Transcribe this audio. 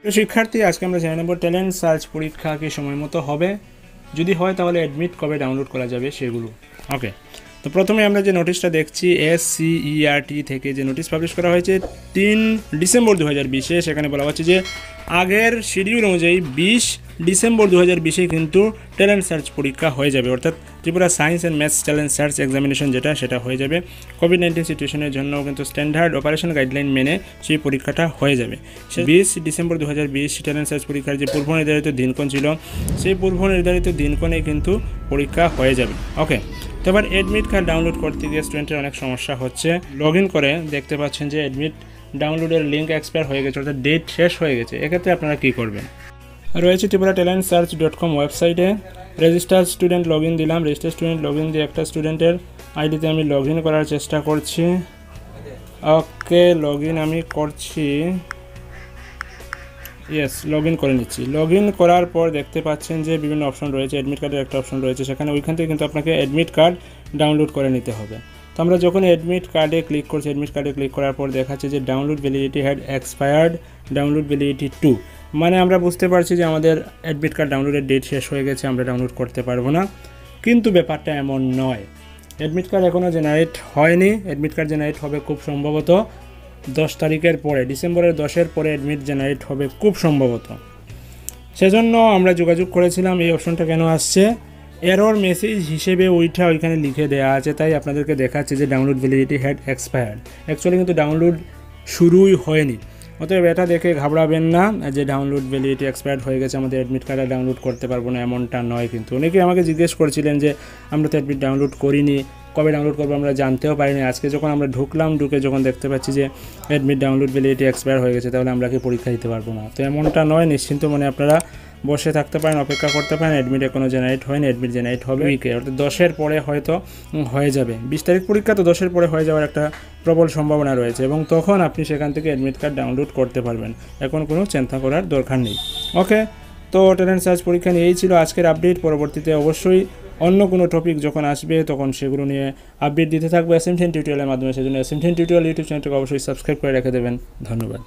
তো শিক্ষার্থী আজকে আমরা জেনে নেব ট্যালেন্ট সার্চ পরীক্ষা কি সময় মতো হবে, যদি হয় তাহলে অ্যাডমিট কবে ডাউনলোড করা যাবে সেগুলো। ওকে, তো প্রথমে আমরা যে নোটিশটা দেখছি SCERT থেকে যে নোটিশ পাবলিশ করা হয়েছে 3 ডিসেম্বর 2020-এ, সেখানে বলা হচ্ছে যে আগের শিডিউল অনুযায়ী 20 ডিসেম্বর 2020-এ কিন্তু ট্যালেন্ট সার্চ পরীক্ষা হয়ে যাবে, অর্থাৎ Tripura science and maths talent search examination সেটা হয়ে যাবে। কোভিড-19 সিচুয়েশনের জন্য কিন্তু স্ট্যান্ডার্ড অপারেশন গাইডলাইন মেনে সেই পরীক্ষাটা হয়ে যাবে। 20 ডিসেম্বর 2020 ট্যালেন্ট সার্চ পরীক্ষার যে পূর্ব নির্ধারিত দিনক্ষণ ছিল, সেই পূর্ব নির্ধারিত দিনক্ষণে কিন্তু পরীক্ষা হয়ে যাবে। ওকে, তো এবার অ্যাডমিট কার্ড ডাউনলোড করতে গিয়ে স্টুডেন্টের অনেক সমস্যা হচ্ছে। লগ ইন করে দেখতে পাচ্ছেন যে অ্যাডমিট ডাউনলোডের লিঙ্ক এক্সপায়ার হয়ে গেছে, অর্থাৎ ডেট শেষ হয়ে গেছে। এক্ষেত্রে আপনারা কী করবেন? রয়েছে ত্রিপুরা ট্যালেন্ট সার্চ.com ওয়েবসাইটে রেজিস্টার স্টুডেন্ট লগ ইন দিলাম। রেজিস্টার স্টুডেন্ট লগ ইন দিয়ে একটা স্টুডেন্টের আইডিতে আমি লগ ইন করার চেষ্টা করছি। ওকে, লগ ইন আমি করছি। ইয়েস, লগ ইন করে নিচ্ছি। লগ ইন করার পর দেখতে পাচ্ছেন যে বিভিন্ন অপশন রয়েছে, অ্যাডমিট কার্ডের একটা অপশন রয়েছে, সেখানে ওইখান থেকে কিন্তু আপনাকে অ্যাডমিট কার্ড ডাউনলোড করে নিতে হবে। তো আমরা যখন অ্যাডমিট কার্ডে ক্লিক করছি, অ্যাডমিট কার্ডে ক্লিক করার পর দেখাচ্ছে যে download validity had expired, download validity 2, মানে আমরা বুঝতে পারছি যে আমাদের অ্যাডমিট কার্ড ডাউনলোডের ডেট শেষ হয়ে গেছে, আমরা ডাউনলোড করতে পারবো না। কিন্তু ব্যাপারটা এমন নয়, অ্যাডমিট কার্ড এখনও জেনারেট হয়নি। অ্যাডমিট কার্ড জেনারেট হবে খুব সম্ভবত 10 তারিখের পরে, ডিসেম্বরের 10-এর পরে অ্যাডমিট জেনারেট হবে খুব সম্ভবত। সেজন্য আমরা যোগাযোগ করেছিলাম। এই অপশনটা কেন আসছে, এরর মেসেজ হিসেবে ওইখানে লিখে দেওয়া আছে, তাই আপনাদেরকে দেখাচ্ছে যে download validity had expired. Actually কিন্তু ডাউনলোড শুরুই হয়নি। অতএব এটা দেখে ঘাবড়াবেন না যে ডাউনলোড ভ্যালিডিটি এক্সপায়ার্ড হয়ে গেছে, আমাদের অ্যাডমিট কার্ডে ডাউনলোড করতে পারবো না, এমনটা নয়। কিন্তু অনেকে আমাকে জিজ্ঞেস করছিলেন যে আমরা তো অ্যাডমিট ডাউনলোড করিনি, কবে ডাউনলোড করবো আমরা জানতেও পারিনি। আজকে যখন আমরা ঢুকে যখন দেখতে পাচ্ছি যে অ্যাডমিট ডাউনলোড ভ্যালিডিটি এক্সপায়ার হয়ে গেছে, তাহলে আমরা কি পরীক্ষা দিতে পারবো না? তো এমনটা নয়, নিশ্চিন্ত মনে আপনারা বসে থাকতে পারেন, অপেক্ষা করতে পারেন। অ্যাডমিট এখনও জেনারেট হয়নি, অ্যাডমিট জেনারেট হবে উইকে, অর্থাৎ 10-এর পরে হয়তো হয়ে যাবে। 20 তারিখ পরীক্ষা, তো 10-এর পরে হয়ে যাওয়ার একটা প্রবল সম্ভাবনা রয়েছে, এবং তখন আপনি সেখান থেকে অ্যাডমিট কার্ড ডাউনলোড করতে পারবেন। এখন কোনো চিন্তা করার দরকার নেই। ওকে, তো ট্যালেন্ট সার্চ পরীক্ষা নিয়েই ছিল আজকের আপডেট। পরবর্তীতে অবশ্যই অন্য কোনো টপিক যখন আসবে তখন সেগুলো নিয়ে আপডেট দিতে থাকবো SMDN টিউটোরিয়ালের মাধ্যমে। সেজন্য SMDN টিউটোরিয়াল ইউটিউব চ্যানেলটাকে অবশ্যই সাবস্ক্রাইব করে রেখে দেবেন। ধন্যবাদ।